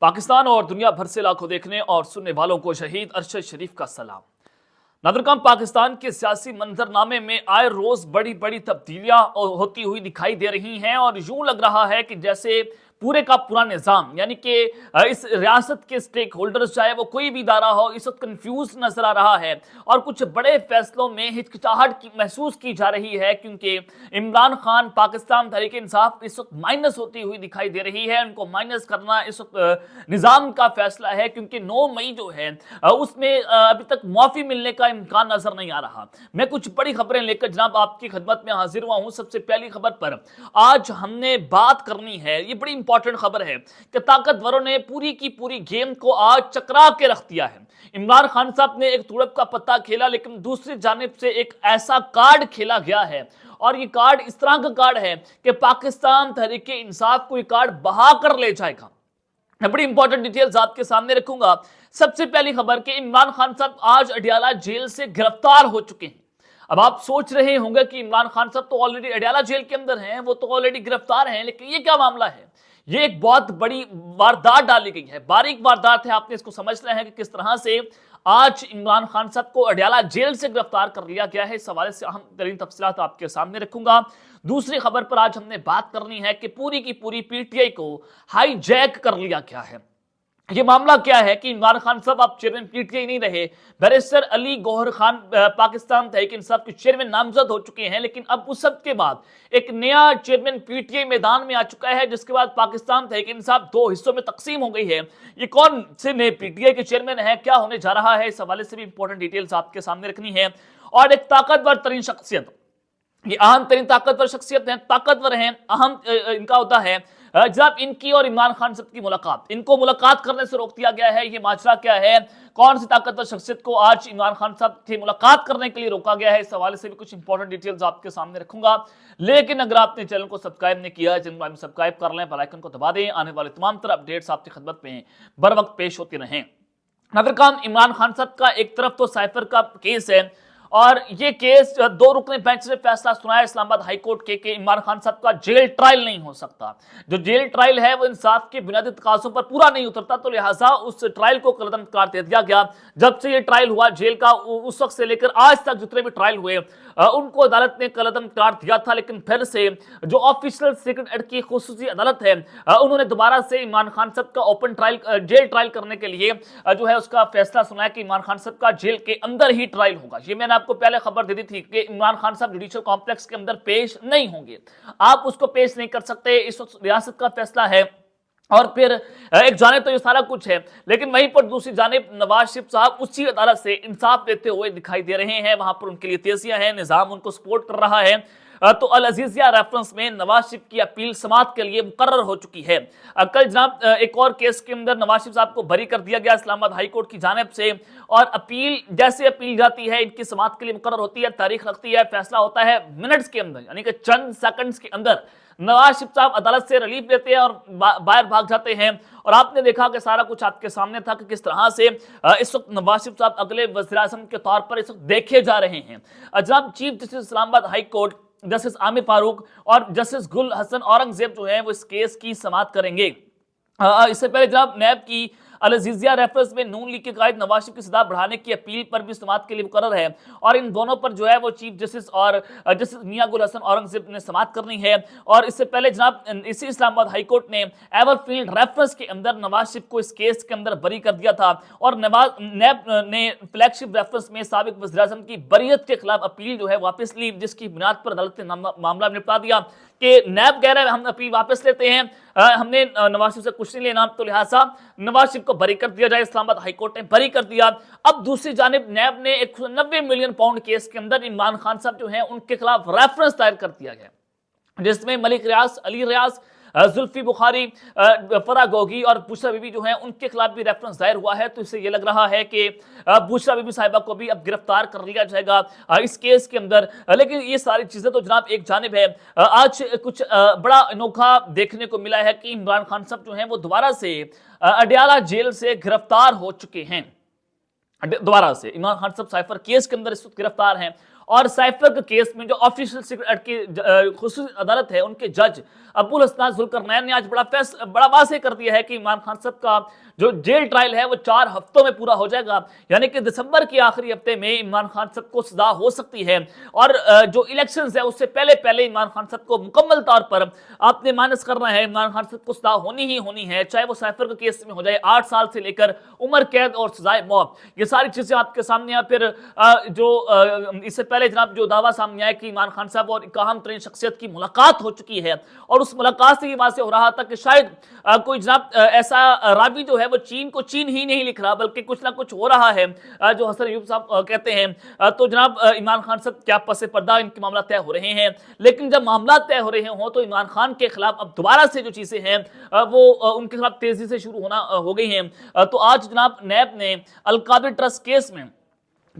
पाकिस्तान और दुनिया भर से लाखों देखने और सुनने वालों को शहीद अरशद शरीफ का सलाम। नादरकाम पाकिस्तान के सियासी मंजरनामे में आए रोज बड़ी बड़ी तब्दीलियां होती हुई दिखाई दे रही हैं और यूं लग रहा है कि जैसे पूरे का पूरा निजाम यानी कि इस रियासत के स्टेक होल्डर्स चाहे वो कोई भी इदारा हो इस वक्त कंफ्यूज नजर आ रहा है और कुछ बड़े फैसलों में हिचकिचाहट महसूस की जा रही है, क्योंकि इमरान खान पाकिस्तान तहरीक इंसाफ इस वक्त माइनस होती हुई दिखाई दे रही है। उनको माइनस करना इस वक्त निजाम का फैसला है, क्योंकि 9 मई जो है उसमें अभी तक माफी मिलने का इम्कान नजर नहीं आ रहा। मैं कुछ बड़ी खबरें लेकर जनाब आपकी खिदमत में हाजिर हुआ हूं। सबसे पहली खबर पर आज हमने बात करनी है, ये बड़ी इंपॉर्टेंट खबर है कि ताकतवरों ने पूरी की पूरी गेम को आज चकरा के रख दिया है। इमरान खान साहब ने एक तुड़प का पत्ता खेला, लेकिन दूसरी जानिब से एक ऐसा कार्ड खेला गया है और ये कार्ड इस तरह का कार्ड है कि पाकिस्तान तहरीक इंसाफ को ये कार्ड बहा कर ले जाएगा। मैं बड़ी इंपॉर्टेंट डिटेल्स आपके सामने रखूंगा। सबसे पहली खबर कि इमरान खान साहब आज अडियाला जेल से गिरफ्तार हो चुके हैं। अब आप सोच रहे होंगे कि इमरान खान साहब तो ऑलरेडी अडियाला जेल के अंदर हैं, वो तो ऑलरेडी गिरफ्तार हैं, लेकिन ये क्या मामला है? ये एक बहुत बड़ी वारदात डाली गई है, बारीक वारदात है। आपने इसको समझना है कि किस तरह से आज इमरान खान साहब को अडियाला जेल से गिरफ्तार कर लिया गया है। इस हवाले से अहम तरीन तफसीलात आपके सामने रखूंगा। दूसरी खबर पर आज हमने बात करनी है कि पूरी की पूरी पीटीआई को हाईजैक कर लिया गया है। ये मामला क्या है कि इमरान खान साहब अब चेयरमैन पीटीआई नहीं रहे, बैरिस्टर अली गौहर खान पाकिस्तान तहरीक इंसाफ के चेयरमैन नामजद हो चुके हैं, लेकिन अब उस सब के बाद एक नया चेयरमैन पीटीआई मैदान में आ चुका है, जिसके बाद पाकिस्तान तहरीक इंसाफ 2 हिस्सों में तकसीम हो गई है। ये कौन से नए पीटीआई के चेयरमैन है, क्या होने जा रहा है, इस हवाले से भी इंपॉर्टेंट डिटेल्स आपके सामने रखनी है। और एक ताकतवर तरीन शख्सियत, ये अहम तरीन ताकतवर शख्सियत है, ताकतवर हैं, अहम इनका होता है जब इनकी और इमरान खान साहब की मुलाकात, इनको मुलाकात करने से रोक दिया गया है। ये माजरा क्या है, कौन सी ताकतवर शख्सियत को आज इमरान खान साहब से मुलाकात करने के लिए रोका गया है, इस हवाले से भी कुछ इंपॉर्टेंट डिटेल्स आपके सामने रखूंगा। लेकिन अगर आपने चैनल को सब्सक्राइब नहीं किया, चैनल को सब्सक्राइब कर लें, बेल आइकन को दबा दें, आने वाले तमाम तरह अपडेट्स आपकी खिदमत में बर वक्त पेश होते रहें। नादरकाम इमरान खान साहब का एक तरफ तो साइफर का केस है और ये केस 2 रुकनी बेंच ने फैसला सुनाया इस्लामाबाद हाई कोर्ट के इमरान खान साहब का जेल ट्रायल नहीं हो सकता। जो जेल ट्रायल है वो इंसाफ के बुनियादी तकाज़ों पर पूरा नहीं उतरता, तो लिहाजा उस ट्रायल को कलअदम करार दे दिया गया। जब से ये ट्रायल हुआ जेल का, उस वक्त से लेकर आज तक जितने भी ट्रायल हुए उनको अदालत ने कलअदम करार दिया था, लेकिन फिर से जो ऑफिशियल सीक्रेट एक्ट की खुसूसी अदालत है उन्होंने दोबारा से इमरान खान साहब का ओपन ट्रायल जेल ट्रायल करने के लिए जो है उसका फैसला सुनाया कि इमरान खान साहब का जेल के अंदर ही ट्रायल होगा। ये मैंने आपको पहले खबर दे दी थी कि इमरान खान साहब जुडिशियल कॉम्प्लेक्स के अंदर पेश नहीं होंगे, आप उसको पेश नहीं कर सकते, इस रियासत का फैसला है। और फिर एक जानिब तो ये सारा कुछ है, लेकिन वहीं पर दूसरी जानिब नवाज शरीफ साहब उसी अदालत से इंसाफ देते हुए दिखाई दे रहे हैं। वहां पर उनके लिए तेजियां हैं, निजाम उनको सपोर्ट कर रहा है। तो अल अजीजिया रेफरेंस में नवाज शरीफ की अपील समाअत के लिए मुकर्रर हो चुकी है। कल जनाब एक और केस के अंदर नवाज शरीफ साहब को बरी कर दिया गया इस्लामाबाद हाई कोर्ट की जानिब से, और अपील जैसे अपील जाती है इनकी समाअत के लिए मुकर्रर होती है, तारीख लगती है, फैसला होता है मिनट्स के अंदर, यानी कि चंद सेकंड्स के अंदर नवाज शरीफ साहब अदालत से रिलीफ देते हैं और बाहर भाग जाते हैं। और आपने देखा कि सारा कुछ आपके सामने था कि किस तरह से इस वक्त नवाज शरीफ साहब अगले वज़ीर-ए-आज़म के तौर पर इस वक्त देखे जा रहे हैं। जनाब chief justice Islamabad high court justice Aamir Farooq और जस्टिस गुल हसन औरंगजेब जो है वो इस केस की समाअत करेंगे। इससे पहले जनाब नैब की अल अजीजिया रेफरेंस में नून लीग के कायद नवाज शरीफ की सजा बढ़ाने की अपील पर भी समाअत के लिए मुकर्रर है, और इन दोनों पर जो है वो चीफ जस्टिस और जस्टिस मियां गुल हसन औरंगजेब ने समाअत करनी है। और इससे पहले जनाब इसी इस्लामाबाद हाई कोर्ट ने एवरफील्ड रेफरेंस के अंदर नवाज शरीफ को इस केस के अंदर बरी कर दिया था, और नैब ने फ्लैगशिप रेफरेंस में साबिक वज़ीर-ए-आज़म की बरीयत के खिलाफ अपील जो है वापस ली, जिसकी बुनियाद पर अदालत ने मामला निपटा दिया कि नैब कह रहा है हम अपील वापस लेते हैं, हमने नवाज शरीफ से कुछ नहीं लेना, तो लिहाजा नवाज शरीफ को बरी कर दिया जाए। इस्लामाबाद हाई कोर्ट ने बरी कर दिया। अब दूसरी जानिब नैब ने 190 मिलियन पाउंड केस के अंदर इमरान खान साहब जो हैं उनके खिलाफ रेफरेंस दायर कर दिया गया, जिसमें मलिक रियाज, अली रियाज, जुल्फी बुखारी, फरा गोगी और बुशरा बीबी जो हैं उनके खिलाफ भी रेफरेंस दायर हुआ है। तो इससे ये लग रहा है कि बुशरा बीबी साहिबा को भी अब गिरफ्तार कर लिया जाएगा इस केस के अंदर। लेकिन ये सारी चीजें तो जनाब एक जानिब है, आज कुछ बड़ा अनोखा देखने को मिला है कि इमरान खान साहब जो हैं वो दोबारा से अडियाला जेल से गिरफ्तार हो चुके हैं। दोबारा से इमरान खान साहब साइफर केस के अंदर इस वक्त गिरफ्तार हैं اور سائفر کے کیس میں جو آفیشل سیکرٹ کی خصوصی عدالت ہے، ان کے جج ابو الحسنات ذوالقرنین نے آج بڑا واضح کر دیا ہے کہ عمران خان صاحب کا جو جیل ٹرائل ہے وہ 4 ہفتوں میں پورا ہو جائے گا، یعنی کہ دسمبر کے آخری ہفتے میں عمران خان صاحب کو سزا ہو سکتی ہے، اور جو الیکشنز ہے اس سے پہلے عمران خان صاحب کو مکمل طور پر آپ نے مائنس کرنا ہے، عمران خان صاحب کو سزا ہونی ہی ہونی ہے، چاہے وہ سائفر کے کیس میں ہو جائے 8 سال سے لے کر عمر قید اور سزائے موت، یہ ساری چیزیں آپ کے سامنے ہیں۔ پھر جو اس سے پہلے جناب جو دعویٰ سامنے آیا کہ عمران خان صاحب اور ایک اہم ترین شخصیت کی ملاقات ہو چکی ہے، اور اس ملاقات سے یہ واضح ہو رہا تھا کہ شاید کوئی جناب ایسا راوی جو ہے وہ چین کو چین ہی نہیں لکھ رہا، بلکہ کچھ نہ کچھ ہو رہا ہے جو حسن ایوب صاحب کہتے ہیں۔ تو جناب عمران خان صاحب کیا پس پردہ ان کے معاملات طے ہو رہے ہیں، لیکن جب معاملات طے ہو رہے ہوں تو عمران خان کے خلاف اب دوبارہ سے جو چیزیں ہیں وہ ان کے خلاف تیزی سے شروع ہونا ہو گئی ہیں۔ تو آج جناب نیب نے القادری ٹرسٹ کیس میں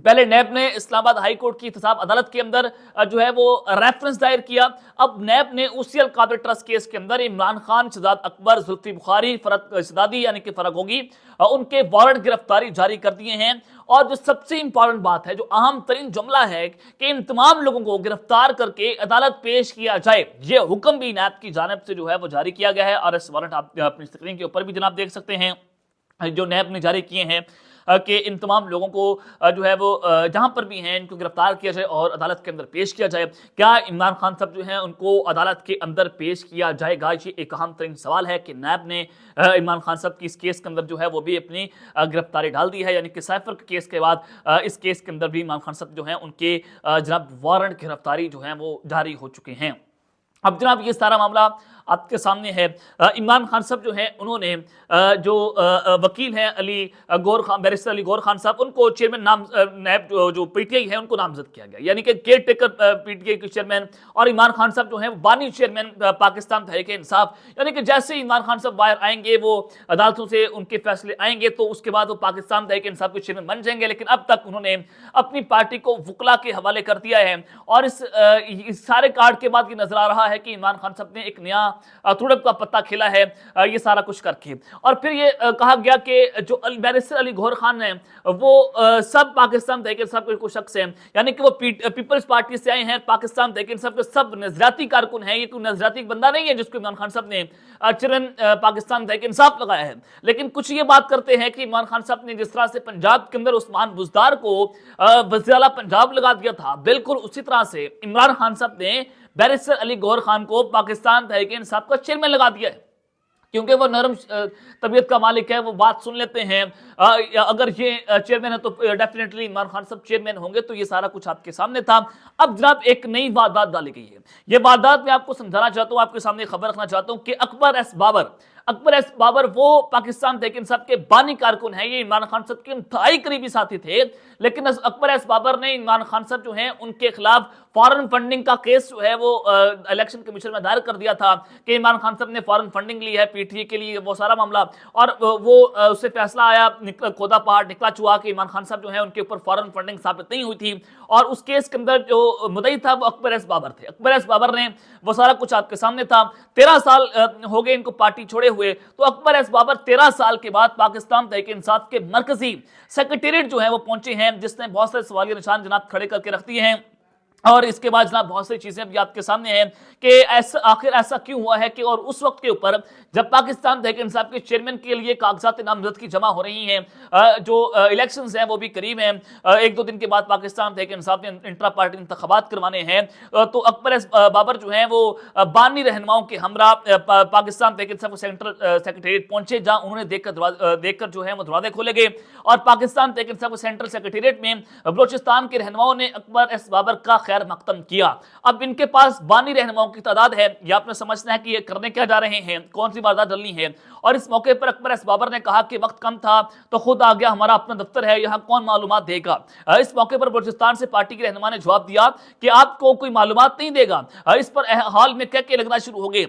پہلے نیب نے اسلام آباد ہائی کورٹ کی احتساب عدالت کے اندر جو ہے وہ ریفرنس دائر کیا، اب نیب نے اسی القادری ٹرسٹ کیس کے اندر عمران خان، شہزاد اکبر، زلفی بخاری، فرد شدادی یعنی کہ فرق ہوگی، ان کے وارنٹ گرفتاری جاری کر دیے ہیں۔ اور جو سب سے امپورٹنٹ بات ہے، جو اہم ترین جملہ ہے کہ ان تمام لوگوں کو گرفتار کر کے عدالت پیش کیا جائے، یہ حکم بھی نیب کی جانب سے جو ہے وہ جاری کیا گیا ہے، اور اس وارنٹ آپ اپنی اسکرین کے اوپر بھی جناب دیکھ سکتے ہیں جو نیب نے جاری کیے ہیں کہ ان تمام لوگوں کو جو ہے وہ جہاں پر بھی ہیں ان کو گرفتار کیا جائے اور عدالت کے اندر پیش کیا جائے۔ کیا عمران خان صاحب جو ہیں ان کو عدالت کے اندر پیش کیا جائے گا؟ یہ ایک اہم ترین سوال ہے کہ نیب نے عمران خان صاحب کی اس کیس کے اندر جو ہے وہ بھی اپنی گرفتاری ڈال دی ہے، یعنی کہ سائفر کے کیس کے بعد اس کیس کے اندر بھی عمران خان صاحب جو ہیں ان کے جناب وارنٹ گرفتاری جو ہیں وہ جاری ہو چکے ہیں۔ اب جناب یہ سارا معاملہ آپ کے سامنے ہے۔ عمران خان صاحب جو ہیں انہوں نے جو وکیل ہیں علی گور خان، بیرسٹر علی گور خان صاحب، ان کو چیئرمین نیب جو پی ٹی آئی ہے ان کو نامزد کیا گیا، یعنی کہ care taker P T I کے چیئرمین، اور عمران خان صاحب جو ہیں بانی چیئرمین پاکستان تحریک انصاف، یعنی کہ جیسے ہی عمران خان صاحب باہر آئیں گے، وہ عدالتوں سے ان کے فیصلے آئیں گے تو اس کے بعد وہ پاکستان تحریک انصاف کے چیئرمین بن جائیں گے، لیکن اب تک انہوں نے اپنی پارٹی کو وکلا کے حوالے کر دیا ہے، اور اس سارے کارڈ کے بعد یہ نظر آ رہا ہے کہ عمران خان صاحب نے ایک نیا تڑپ کا پتہ کھیلا ہے یہ سارا کچھ کر کے۔ اور پھر یہ کہا گیا کہ جو بیرسٹر علی گور خان ہیں وہ سب پاکستان تحریک انصاف کے کچھ شخص ہیں، یعنی کہ وہ پیپلز پارٹی سے آئے ہیں، پاکستان تحریک انصاف کے سب نظریاتی کارکن ہیں، یہ کوئی نظریاتی بندہ نہیں ہے جس کو عمران خان صاحب نے چیئرمین پاکستان تحریک انصاف لگایا ہے۔ لیکن کچھ یہ بات کرتے ہیں کہ عمران خان صاحب نے جس طرح سے پنجاب کے اندر عثمان بزدار کو وزیر اعلیٰ پنجاب لگا دیا تھا، بالکل اسی طرح سے عمران خان صاحب نے بیرسٹر علی گور خان کو پاکستان تحریک انصاف کا چیئرمین لگا دیا ہے، کیونکہ وہ نرم طبیعت کا مالک ہے، وہ بات سن لیتے ہیں۔ اگر یہ چیئرمین ہے تو ڈیفینیٹلی عمران خان صاحب چیئرمین ہوں گے، تو یہ سارا کچھ آپ کے سامنے تھا۔ اب جناب ایک نئی واردات ڈالی گئی ہے، یہ واردات میں آپ کو سمجھانا چاہتا ہوں، آپ کے سامنے خبر رکھنا چاہتا ہوں کہ اکبر ایس بابر وہ پاکستان تحریک انصاف کے بانی کارکن ہیں، یہ عمران خان صاحب کے انتہائی قریبی ساتھی تھے، لیکن اکبر ایس بابر نے عمران خان صاحب جو ہیں ان کے خلاف فارن فنڈنگ کا کیس جو ہے وہ الیکشن کمیشن میں دائر کر دیا تھا کہ عمران خان صاحب نے فارن فنڈنگ لی ہے پی ٹی آئی کے لیے، وہ سارا معاملہ، اور وہ اس سے فیصلہ آیا، کھودا پہاڑ نکلا چوہا کہ عمران خان صاحب جو ہیں ان کے اوپر فارن فنڈنگ ثابت نہیں ہوئی تھی، اور اس کیس کے اندر جو مدعی تھا وہ اکبر ایس بابر تھے۔ اکبر ایس بابر نے وہ سارا کچھ آپ کے سامنے تھا، 13 سال ہو گئے ان کو پارٹی چھوڑے ہوئے، تو اکبر ایس بابر 13 سال کے بعد پاکستان تحریک انصاف کے مرکزی سیکریٹریٹ جو ہے وہ پہنچے ہیں، جس نے بہت سے سوالیہ نشان جناب کھڑے کر کے رکھ دیے ہیں، اور اس کے بعد جناب بہت سی چیزیں بھی آپ کے سامنے ہیں کہ آخر ایسا کیوں ہوا ہے کہ اور اس وقت کے اوپر جب پاکستان تحریک انصاف کے چیئرمین کے لیے کاغذات نامزدگی جمع ہو رہی ہیں، جو الیکشنز ہیں وہ بھی قریب ہیں، 1-2 دن کے بعد پاکستان تحریک انصاف نے انٹرا پارٹی انتخابات کروانے ہیں، تو اکبر ایس بابر جو ہیں وہ بانی رہنماؤں کے ہمراہ پاکستان تحریک انصاف کے سینٹرل سیکریٹریٹ پہنچے، جہاں انہوں نے دیکھ کر جو ہے وہ دروازے کھولے گئے، اور پاکستان تحریک انصاف کے سینٹرل سیکریٹریٹ میں بلوچستان کے رہنماؤں نے اکبر ایس بابر کا خیر مقدم کیا۔ اب ان کے پاس بانی رہنماؤں کی تعداد ہے، یہ آپ نے سمجھنا ہے کہ یہ کرنے کیا جا رہے ہیں، کون سی واردات ڈلنی ہے، اور اس موقع پر اکبر ایس بابر نے کہا کہ وقت کم تھا تو خود آ گیا، ہمارا اپنا دفتر ہے، یہاں کون معلومات دے گا۔ اس موقع پر بلوچستان سے پارٹی کے رہنما نے جواب دیا کہ آپ کو کوئی معلومات نہیں دے گا، اس پر حال میں کہہ کے لگنا شروع ہو گئے۔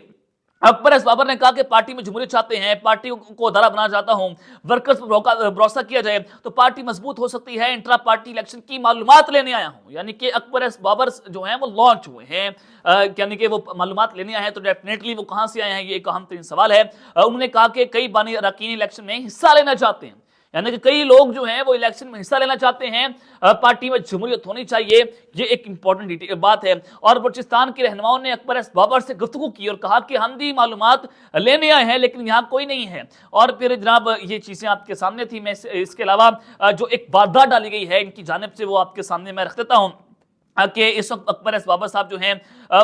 اکبر ایس بابر نے کہا کہ پارٹی میں جمہوریت چاہتے ہیں، پارٹی کو ادارہ بنانا چاہتا ہوں، ورکرز پر بھروسہ کیا جائے تو پارٹی مضبوط ہو سکتی ہے، انٹرا پارٹی الیکشن کی معلومات لینے آیا ہوں، یعنی کہ اکبر ایس بابر جو ہیں وہ لانچ ہوئے ہیں، یعنی کہ وہ معلومات لینے آئے ہیں، تو ڈیفینیٹلی وہ کہاں سے آئے ہیں، یہ ایک اہم ترین سوال ہے۔ انہوں نے کہا کہ کئی بانی اراکین الیکشن میں حصہ لینا چاہتے ہیں، यानी कि कई लोग जो हैं वो इलेक्शन में हिस्सा लेना चाहते हैं, पार्टी में जमहूरियत होनी चाहिए, ये एक इंपॉर्टेंट बात है। और बलूचिस्तान के रहनुमाओं ने अकबर एस बाबर से गुफ्तगू की और कहा कि हम भी मालूमात लेने आए हैं लेकिन यहाँ कोई नहीं है। और फिर जनाब ये चीजें आपके सामने थी। मैं इसके अलावा जो एक वारदात डाली गई है इनकी जानिब से वो आपके सामने मैं रख देता हूँ कि इस वक्त अकबर एस बाबर साहब जो हैं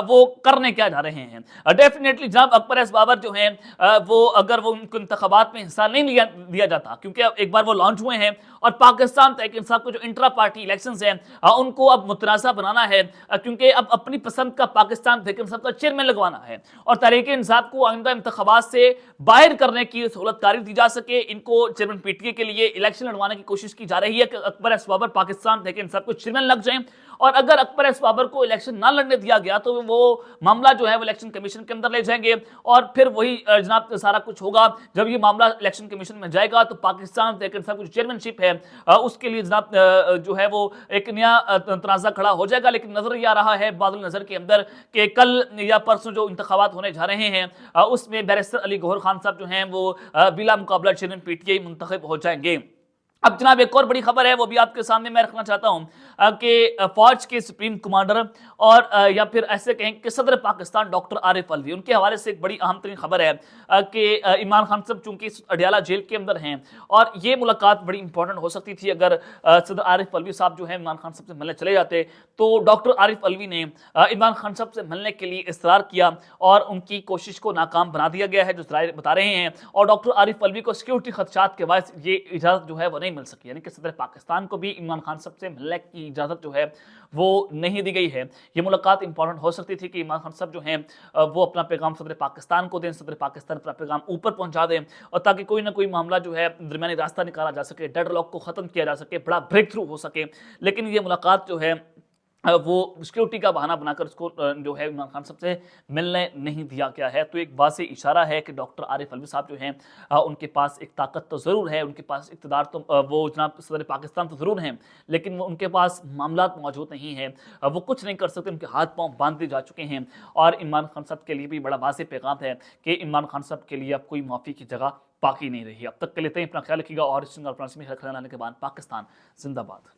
वो करने क्या जा रहे हैं। डेफिनेटली जनाब अकबर एस बाबर जो हैं वो अगर वो उनको इंतखाबात में हिस्सा नहीं दिया जाता, क्योंकि अब एक बार वो लॉन्च हुए हैं और पाकिस्तान तहरीक इंसाफ को जो इंट्रा पार्टी इलेक्शंस हैं उनको अब मुतनाज़ा बनाना है, क्योंकि अब अपनी पसंद का पाकिस्तान तहरीक इंसाफ का चेयरमैन लगवाना है और तहरीक इंसाफ को आइंदा इंतखाबात से बाहर करने की सहूलतकारी दी जा सके। इनको चेयरमैन पीटीए के लिए इलेक्शन लड़वाने की कोशिश की जा रही है कि अकबर एस बाबर पाकिस्तान तहरीक इंसाफ को चेयरमैन लग जाएं। और अगर अकबर एस बाबर को इलेक्शन ना लड़ने दिया गया तो वो मामला जो है वो इलेक्शन कमीशन के अंदर ले जाएंगे और फिर वही जनाब सारा कुछ होगा। जब ये मामला इलेक्शन कमीशन में जाएगा तो पाकिस्तान तहरीक इंसाफ की चेयरमैनशिप है उसके लिए जनाब जो है वो एक नया तनाज़ा खड़ा हो जाएगा। लेकिन नजर ये आ रहा है बादल नजर के अंदर कि कल या परसों जो इंतखाबात होने जा रहे हैं उसमें बैरिस्टर अली गौहर खान साहब जो हैं वो बिला मुकाबला चेयरमैन पीटीआई मुंतखब हो जाएंगे। अब जनाब एक और बड़ी खबर है वो भी आपके सामने मैं रखना चाहता हूं कि फौज के सुप्रीम कमांडर और या फिर ऐसे कहें कि सदर पाकिस्तान डॉक्टर आरिफ अलवी, उनके हवाले से एक बड़ी अहम तरीन खबर है कि इमरान खान साहब चूंकि अडियाला जेल के अंदर हैं और ये मुलाकात बड़ी इंपॉर्टेंट हो सकती थी। अगर सदर आरिफ अलवी साहब जो है इमरान खान साहब से मिलने चले जाते तो डॉक्टर आरिफ अलवी ने इमरान खान साहब से मिलने के लिए इसरार किया और उनकी कोशिश को नाकाम बना दिया गया है जो बता रहे हैं। और डॉक्टर आरिफ अलवी को सिक्योरिटी खदशात के बाद ये इजाज़त जो है वो नहीं मिल सकी, यानी कि सदर पाकिस्तान को भी इमरान खान साहब से मिलने की इजाज़त जो है वो नहीं दी गई है। ये मुलाकात इंपॉर्टेंट हो सकती थी कि इमरान खान साहब जो हैं वो अपना पैगाम सदर पाकिस्तान को दें, सदर पाकिस्तान अपना पैगाम ऊपर पहुंचा दें और ताकि कोई ना कोई मामला जो है दरमियानी रास्ता निकाला जा सके, डेडलॉक को ख़त्म किया जा सके, बड़ा ब्रेक थ्रू हो सके। लेकिन ये मुलाकात जो है वो सिक्योरिटी का बहाना बनाकर उसको जो है इमरान खान साहब से मिलने नहीं दिया गया है। तो एक वाज़ेह इशारा है कि डॉक्टर आरिफ अलवी साहब जो हैं उनके पास एक ताकत तो ज़रूर है, उनके पास इक़्तिदार तो वो जनाब सदर पाकिस्तान तो ज़रूर हैं लेकिन वो उनके पास मामलात मौजूद नहीं हैं, वो कुछ नहीं कर सकते, उनके हाथ पाँव बांध दिए जा चुके हैं। और इमरान खान साहब के लिए भी बड़ा वाज़ेह पैगाम है कि इमरान खान साहब के लिए अब कोई माफ़ी की जगह बाकी नहीं रही। अब तक के लिए अपना ख्याल रखिएगा और इस लाने के बाद पाकिस्तान जिंदाबाद।